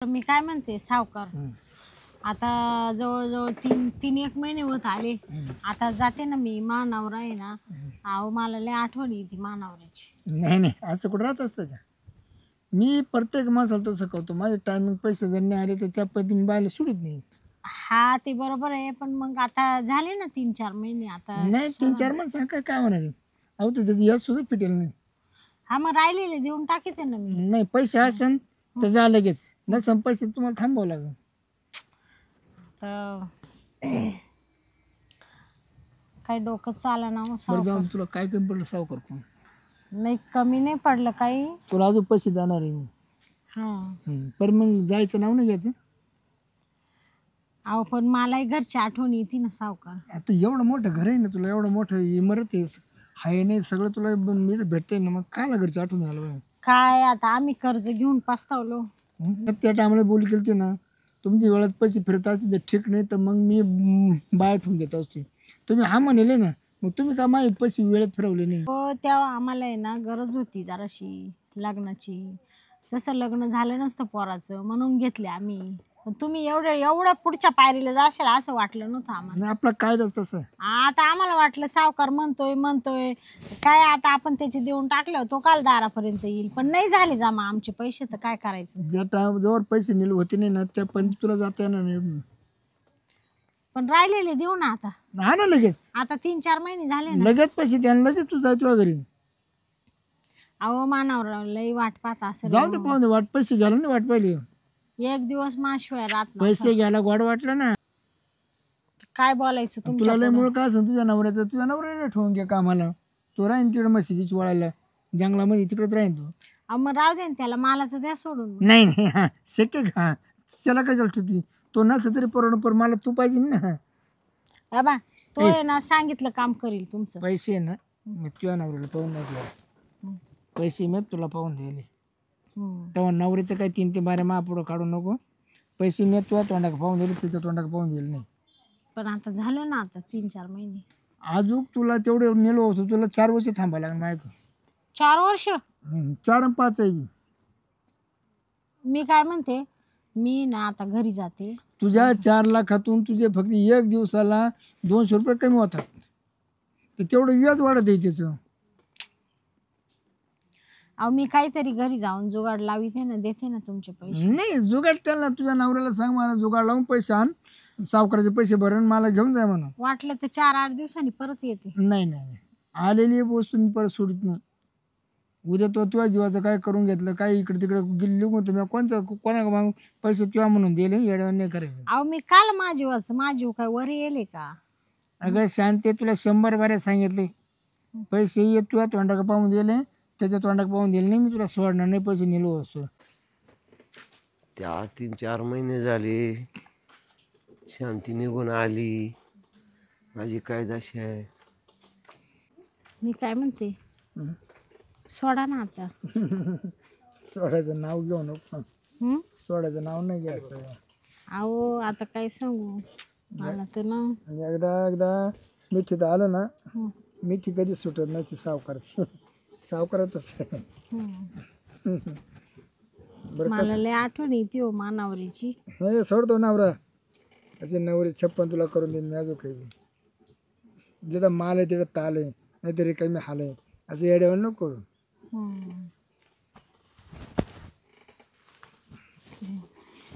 मी काय म्हणते सावकार, आता जवळजवळ तीन एक महिने होत आले. आता जाते ना मी, मानावर आहे ना. अहो मला लय आठवण येते मानावराची. नाही नाही, असं कुठं राहत असतं का? मी प्रत्येक माणसाला तसं करतो. माझे टायमिंग पैसे जर नाही आले तर त्या पद्धतीने बायला सोडत नाही. हा ते बरोबर आहे, पण मग आता झाले ना 3-4 महिने आता. नाही 3-4 माणसांना काय काय होणार आहे? अहो तर त्याची यश सुद्धा फिटेल नाही. हा मग राहिलेले देऊन टाकीते ना मी. नाही पैसे असेल तर जा लगेच, नसेल पैसे तुम्हाला थांबावं लागेल. तर काही डोकं चाला ना बरं सावकार. जाऊन तुला काय कमी पडलं सावकार कोण? नाही कमी नाही पडलं काही. तुला अजून पैसे देणार आहे मी. हा पण मग जायचं नाव नाही घ्यायचं. अहो पण मलाही घरची आठवण येते ना सावकार. आता एवढं मोठं घर आहे ना तुला, एवढं मोठं इमारत आहे, हाय नाही सगळं तुला मीठ भेटतंय ना, मग कायला घरची आठवण आलं? काय आता आम्ही कर्ज घेऊन पस्तावलो. त्या टायमाला बोली केली ना, तुमची वेळात पैसे फिरत असते तर ठीक, नाही तर मग मी बाहेर ठेवून घेत असतो. तुम्ही हा म्हणले ना, मग तुम्ही का माझे पैसे वेळेत फिरवले नाही? हो तेव्हा आम्हाला आहे ना गरज होती जराशी लग्नाची. तसं लग्न झालं नसतं पोराचं म्हणून घेतले आम्ही. पण तुम्ही एवढ्या पुढच्या पायरीला जाशाल असं वाटलं नव्हतं आम्हाला. आणि आपला कायदा तसं. आता आम्हाला वाटलं सावकार म्हणतोय काय, आता आपण त्याचे देऊन टाकलं तो काल दारापर्यंत येईल, पण नाही झाले जमा आमचे पैसे, तर काय करायचं? ज्या टाइम जवळ पैसे नेले होते नाही ना, त्या पण तुला जाता येणार नाही. पण राहिलेले देऊ ना आता. हा ना लगेच, आता 3-4 महिने झाले ना. लगेच पैसे द्या आणि लगेच तू जाय तुझ्या घरी. अहो मानावर लई वाट पाहत असेल. जाऊ दे पाहून दे, वाट पैसे घ्यायला नाही वाट पाहिली. एक दिवस माशिवाय रात पैसे घ्यायला गोड वाटलं ना. काय बोलायचं तुला तुमच्या लय मुळे काय असं तुझ्या नवऱ्याचं, तुझ्या नवऱ्याला ठेवून घे कामाला. तो राहीन तिकडे म्हशी वळायला जंगलामध्ये, तिकडेच राहीन तू. अहो मग राहू दे ना त्याला, मला तर द्या सोडून. नाही नाही, हा शक्य का? त्याला काय चालतं ती, तो नसलं तरी परवडून, पण मला तू पाहिजे ना. बाबा तो आहे ना सांगितलं काम करील तुमचं. पैसे आहे ना, मी तुझ्या नवऱ्याला पाहून नाही दिला. पैसे मी तुला पाहून दिले. तेव्हा नवऱ्याचं काही 3 ते 12 महापुढं काढू नको. पैसे मी तुझ्या तोंडाक पाहून दिले, तिच्या तोंडाक पाहून दिले नाही. पण आता झालं ना, आता 3-4 महिने. अजून तुला तेवढे नेलो होतो, तुला 4 वर्ष थांबायला लागणार माझ्याकडे. 4 वर्ष? 4 आणि 5 आहे. मी काय म्हणते, मी ना आता घरी जाते. तुझ्या 4 लाखातून तुझे फक्त एक दिवसाला 200 रुपये कमी होतात, तर तेवढं व्याज वाढत आहे त्याचं. अहो मी काहीतरी घरी जाऊन जुगाड लाविते ना, देते ना तुमचे पैसे. नाही जुगाड त्याला, तुझ्या नवऱ्याला सांग मला जुगाड लावून पैसे आण, सावकाराचे पैसे भरून मला घेऊन जाय म्हणून. वाटलं तर 4-8 दिवसांनी परत येते. नाही नाही नाही, आलेली वस्तू मी परत सोडित नाही. उद्या तो तुझ्या जीवाचं काय करून घेतलं, काय इकडे तिकडे लिहून तर मी कोणा मागून पैसे तुझ्या म्हणून दिले, येड्या नाही करायचं. अहो मी काल माझीव काय वर येले का? अगं शांती, तुला 100 बाऱ्या सांगितले, पैसे ये तुझ्या तोंडाक पाहून दिले, त्याच्या तोंडाक पाहून दिले नाही, मी तुला सोडणार नाही. पैसे नेलो असो. त्या 3-4 महिने झाले, शांती निघून आली, माझी काय दशा आहे. मी काय म्हणते, सोडा ना आता. सोडायचं नाव घेऊ नको. हं? सोडायचं नाव नाही घ्यायचं. अहो आता काय सांगू मला तर ना. म्हणजे एकदा मिठी तर आलं ना, मिठी कधी सुटत नाही ती सावकारची. सावकारच मला लय आठवण येते हो मानावरीची. हे सोडतो नवरा, असे नवरी 56 तुला करून देईन मी. अजून काही जिथं माल आहे तिथं ताल आहे, नाहीतरी काही मी हाल आहे, असं येड्यावर नको करू.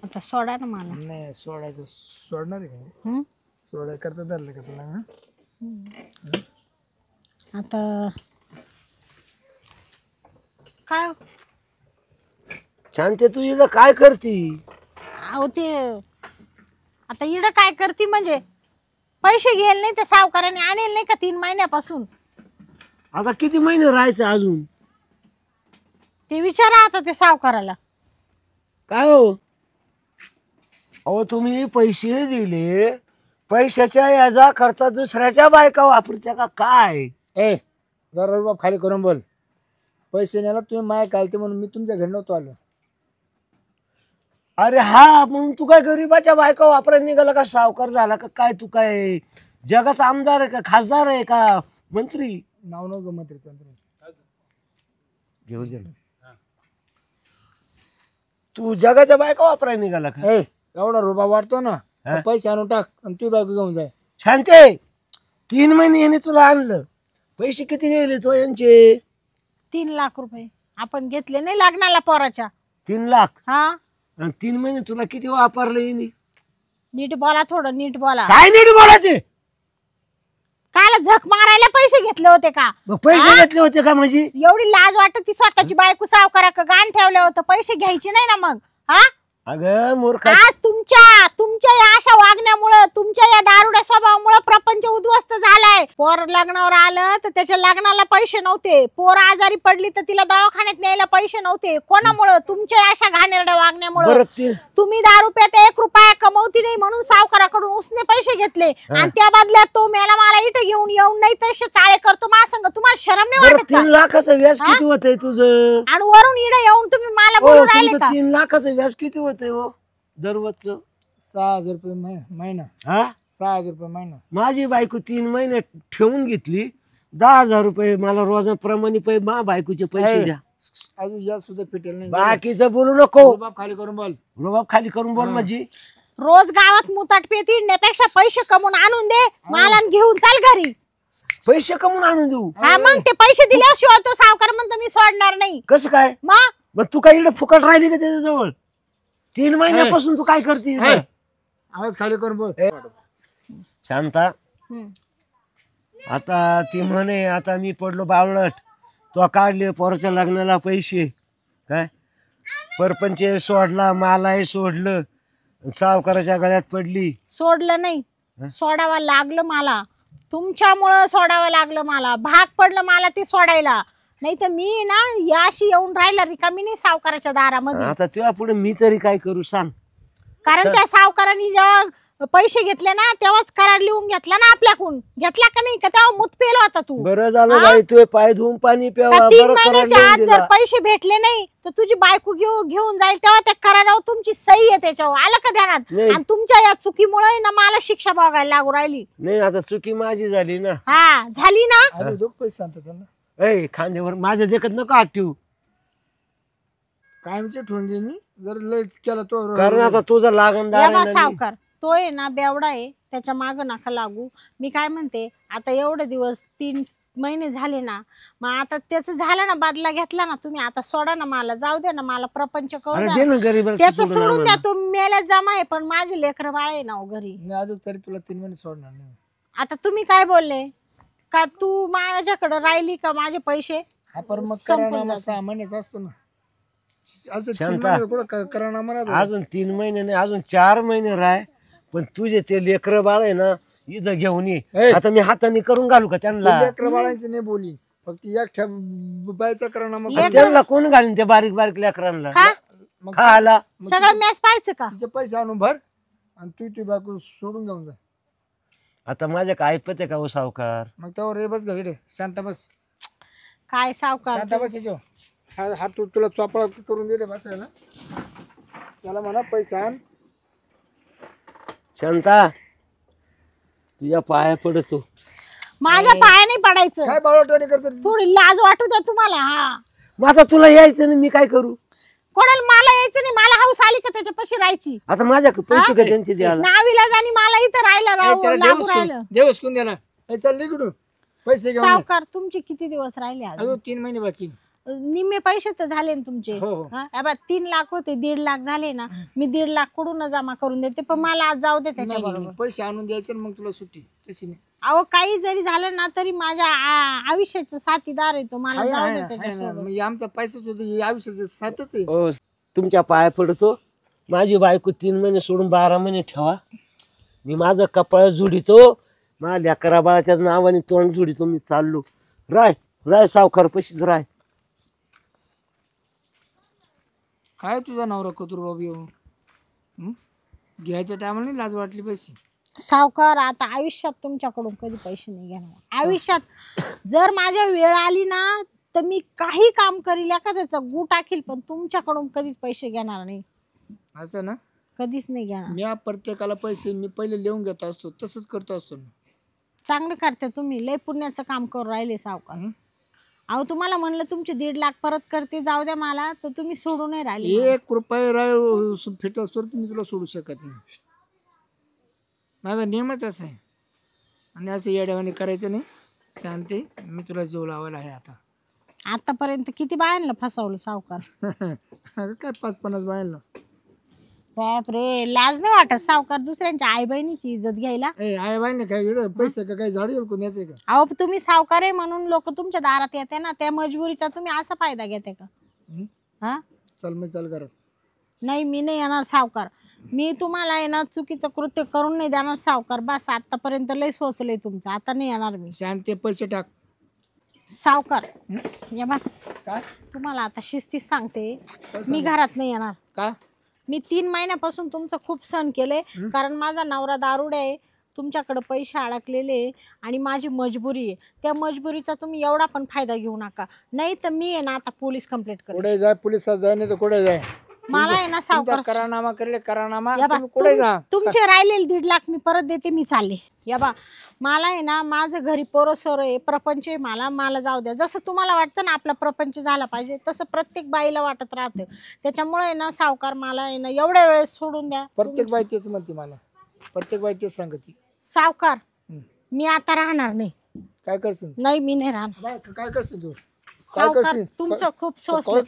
आता सोडा ना मला. नाही सोडायचं, सोडणार आहे का? हं? सोडाय करता धरलं का तुला? आता काय शांती तू इथं काय करती? अहो ते आता इडं काय करते म्हणजे, पैसे घेईल नाही, त्या सावकाराने आणेल नाही का 3 महिन्यापासून. आता किती महिने राहायचं अजून? ते विचारा आता ते सावकाराला. काय हो, अहो तुम्ही पैसे दिले, पैशाच्या याचा करता दुसऱ्याच्या बायका वापरत्या का काय? ए जरा बाप खाली करून बोल. पैसे न्यायला तुम्ही माया कालते म्हणून मी तुमच्या घरी नव्हतो आलो. अरे हा, मग तू काय गरीबाच्या बायका वापरायला निघाला का? सावकार झाला का काय? तू काय जगाचा आमदार आहे का, खासदार आहे का, मंत्री? नाव नको मंत्री घेऊ दे. तू जगाच्या बायका वापरायला निघाला का? ए एवढा रुबा वाटतो ना हा? पैसे आणून टाक आणि तू बायको घेऊन जाय. शांते 3 महिने याने तुला आणलं, पैसे किती गेले तो यांचे? 3 लाख रुपये आपण घेतले नाही लग्नाला पोराच्या. 3 लाख. हा आणि 3 महिने तुला किती वापरलं यांनी? नीट बोला, थोडं नीट बोला. काय नीट बोलायचे? कायला झक मारायला पैसे घेतले होते का? मग पैसे घेतले होते का? म्हणजे एवढी लाज वाटत ती स्वतःची बायको सावकारा का गाण ठेवलं होतं, पैसे घ्यायचे नाही ना मग? हा अगं मूर्खा, आज तुमच्या या अशा वागण्यामुळे, तुमच्या या दारुड्या स्वभावामुळे प्रपंच उद्ध्वस्त झालाय. पोर लग्नावर आलं तर त्याच्या लग्नाला पैसे नव्हते, पोर आजारी पडली तर तिला दवाखान्यात न्यायला पैसे नव्हते. कोणामुळे? तुमच्या या अशा घाणेरड्या वागण्यामुळे. बरं ते तुम्ही दारू पेत 1 रुपया कमवती नाही म्हणून सावकाराकडून उसने पैसे घेतले आणि त्या बदल्यात तो मेला मला इथे घेऊन येऊन नाही तसे चाळे करतो मा संग. तुम्हाला शरम नाही बरं वाटत का? 3 लाखाचं व्याज किती होतंय तुझं? आणि वरून इडे येऊन तुम्ही मला हो, बोलून राहिले तुमचं का? 3 लाखाचं व्याज किती होतंय हो दररोजचं? 6,000 रुपये महिना. हा 6,000 रुपये महिना. माझी बायको 3 महिने ठेवून घेतली, 10,000 रुपये मला रोजाप्रमाणे मा बायकोचे पैसे द्या. अजून या सुद्धा पेटेल नाही. बाकीचं बोलू नको, रुबाब खाली करून बोल. रुबाब खाली करून बोल. माझी रोज गावात मुताट पेती इडण्यापेक्षा पैसे कमवून आणून दे मला आणि घेऊन चाल घरी. पैसे कमवून आणून देऊ? हा मग ते पैसे दिल्याशिवाय तो सावकार म्हणतो मी सोडणार नाही. कसं काय? मग तू काय इकडे फुकट राहिली का त्याच्याजवळ? 3 महिन्यापासून तू काय करते इथं? आवाज खाली करून बोल. शांता, हम्म. आता ती म्हणे आता मी पडलो बावळट, तो काढले पोराच्या लग्नाला पैसे, काय परपंच सोडला, मलाही सोडलं, सावकाराच्या गळ्यात पडली. सोडलं नाही, सोडावं लागलं मला. तुमच्यामुळं सोडावं लागलं मला, भाग पडलं मला ते सोडायला. नाही तर मी ना याशी येऊन राहिला रिकामी नाही सावकाराच्या दारामध्ये. आता तुझ्या पुढे मी तरी काय करू सांग? कारण त्या सावकारांनी जेव्हा पैसे घेतले ना तेव्हाच करार लिहून घेतला ना आपल्याकडून. घेतला का नाही का? तेव्हा मुतपेल होता तू. बरं झालं बाई, तू पाय धुवून पाणी प्यावा. 3 महिन्याच्या आत जर पैसे भेटले नाही तर तुझी बायको घेऊन जाईल तेव्हा त्या करारावर तुमची सही आहे त्याच्यावर. आलं का ध्यानात? नाही. आणि तुमच्या या चुकीमुळे ना मला शिक्षा बघायला लागू राहिली. नाही, आता चुकी माझी झाली ना. हा झाली ना. अरे दोघ पैसे सांगतात त्यांना. ऐ खांद्यावर माझ्या देखत नको हात ठेवू, कायमचे ठेवून घे मी जर लय केला तो. कारण आता तुझा लागणदार या आहे बा ना मी. सावकार तो आहे ना बेवडा आहे, त्याच्या माग नका लागू. मी काय म्हणते, आता एवढे दिवस 3 महिने झाले ना, मग आता त्याचं झालं ना, बदला घेतला ना तुम्ही, आता सोडा ना मला, जाऊ दे ना मला, प्रपंच करू अरे द्या दे ना. ना गरीब त्याचं सोडून द्या, तुम्ही मेल्यात जमा आहे पण माझे लेकर बाळ आहे ना हो घरी. नाही अजून तरी तुला 3 महिने सोडणार नाही. आता तुम्ही काय बोलले का तू माझ्याकडे राहिली का माझे पैसे हा पर मग संपून करानामा जाते. 6 महिन्याचा असतो ना. असं 3 शांता. महिने कुठं करानामा राहतो. अजून 3 महिने नाही, अजून 4 महिने राह. पण तुझे ते लेकर बाळ आहे ना, इथं घेऊन ये. ए. आता मी हाताने करून घालू का त्यांना? लेकरं बाळांची नाही बोली, फक्त एकट्या बायचा करानामा. लेकरं- त्यांना कोण घालीन त्या बारीक बारीक लेकरांना? का मग खायला सगळं मॅच पाहायचं का? तिचे पैसे आणून भर आणि तू बायको सोडून घेऊन जा. आता माझ्या काय ऐपत आहे का हो सावकार? मग त्यावर रे बस घडे शांत बस. काय सावकार शांत बस याच्यावर. हा तू तुला चोपडा करून दिले बसायला. त्याला म्हणा पैसे आण. शांता, तुझ्या पाया पडतो. माझ्या पायाने पडायचं. काय बाळवटाने करतो थोडी लाज वाटू द्या तुम्हाला. हा मग आता तुला यायचं नाही, मी काय करू? कोणाला मला यायचं नाही, मला हौस आली का त्याच्यापाशी राहायची. आता माझ्या पैसे का त्यांचे द्यायला? नावीला जाणी मला इथं राहायला लागू राहिलं. देव उचकून द्या ना. चल निघून पैसे घेऊन ये. सावकार तुमचे किती दिवस राहिले अजून? अजून 3 महिने बाकी. निम्मे पैसे तर झाले ना तुमचे. हो, हो. हा, हे बघ, 3 लाख होते, 1.5 लाख झाले ना. मी 1.5 लाख कुठून जमा करून देते, पण मला आज जाऊ दे त्याच्या नाही, बरोबर. नाही, पैसे आणून द्यायचे आणि मग तुला सुट्टी. तशी नाही. अहो काही जरी झालं ना तरी माझ्या आयुष्याचा साथीदार आहे तो. मला आहे ना, जाऊ आहे दे ना, आहे ना. त्याच्यासोबत. म्हणजे आमचा पैसा सुद्धा हे आयुष्याचं साथच आहे. हो, तुमच्या पाया पडतो. माझी बायको 3 महिने सोडून 12 महिने ठेवा. मी माझं कपाळ जुडितो, माझ्या लेकरा बाळाच्या नावाने तोंड जुडितो. मी चाललो. राय सावकार पशीच राय. काय तुझा नवरा कतुर बाबू येऊ घ्यायच्या टायमाला नाही लाज वाटली पैसे. सावकार आता आयुष्यात तुमच्याकडून कधी पैसे नाही घेणार. आयुष्यात जर माझ्या वेळ आली ना तर मी काही काम करील का त्याचा गू टाकील, पण तुमच्याकडून कधीच पैसे घेणार नाही. असं ना. कधीच नाही घेणार. मी प्रत्येकाला पैसे मी पहिले लिहून घेत असतो, तसंच करतो असतो मी. चांगलं करते तुम्ही, लय पुण्याचं काम करून राहिले सावकार. अहो तुम्हाला म्हणलं तुमचे 1.5 लाख परत करते जाऊ द्या मला, तर तुम्ही सोडू नाही राहिले. 1 रुपये फिट असतो तुम्ही तुला सोडू शकत नाही. माझा नियमच असा आहे. आणि असं येड्यावानी करायचं नाही. शांती, मी तुला जीव लावायला आहे आता. आतापर्यंत किती बायांना फसवलं सावकार. अगं काय 5-50 बायला. बापरे, लाज नाही वाटत सावकार दुसऱ्यांच्या आई बहिणीची इज्जत घ्यायला. आई बाईने काय गेलं पैसे का काही झाड येईल यायचं का? अहो तुम्ही सावकार आहे म्हणून लोक तुमच्या दारात येते ना, त्या मजबुरीचा तुम्ही असा फायदा घेते का? हा, चल मी चल करत. नाही मी नाही येणार सावकार. मी तुम्हाला आहे ना चुकीचं कृत्य करून नाही देणार सावकार. बस आतापर्यंत लय सोचलंय तुमचं, आता नाही येणार मी. शांती, पैसे टाक. सावकार या बा, काय तुम्हाला आता शिस्तीत सांगते, मी घरात नाही येणार. का? मी 3 महिन्यापासून तुमचं खूप सहन केलंय, कारण माझा नवरा दारुडा आहे, तुमच्याकडे पैसे अडकलेले आणि माझी मजबुरी आहे. त्या मजबुरीचा तुम्ही एवढा पण फायदा घेऊ नका, नाही तर मी आहे ना आता पोलीस कंप्लेंट करेन. कुठे जाय, पोलिसात जाय नाही तर कुठे जाय. मला आहे ना सावकार, करानामा करले करानामा. या बा, कुठे जा? तुमचे राहिलेले 1.5 लाख मी परत देते, मी चालले. या बा, मला आहे ना माझं घरी पोरसोर आहे, प्रपंच आहे, मला जाऊ द्या. जसं तुम्हाला वाटतं ना आपला प्रपंच झाला पाहिजे, तसं प्रत्येक बाईला वाटत राहतं. त्याच्यामुळे आहे ना सावकार, मला आहे ना एवढ्या वेळेस सोडून द्या. प्रत्येक बाई तेच म्हणते मला, प्रत्येक बाई तेच सांगते. सावकार मी आता राहणार नाही. काय करशील? नाही मी नाही राहणार. काय करशील तू? सावकार तुमचं खूप सोसले,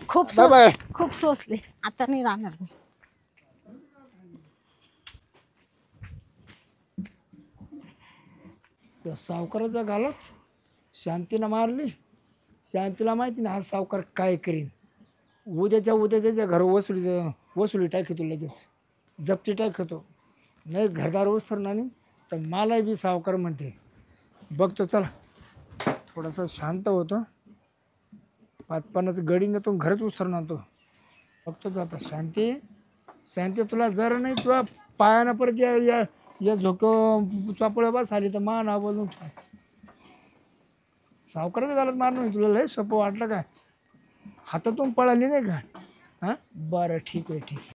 खूप सोसले, आता नाही राहणार मी. त्या सावकाराचा घालत शांतीला मारली. शांतीला माहिती ना हा सावकार काय करीन. उद्या त्याच्या घर वसुली टाकतो, लगेच जप्ती टाकतो. नाही घरदार उसरणार नाही तर मला बी सावकार म्हणते. बघतो चला, थोडासा शांत होतो, 5-50 गडी नेतो, घरच उसरणार तो. बघतोच आता. शांती तुला जरा नाही तुला पायानं परत या झोक चापळ्या बस आली तर मान बोलून सावकाराचं घालत मारणं तुला लय सोपं वाटलं काय? हातातून पळाली नाही का? हां, बरं ठीक आहे.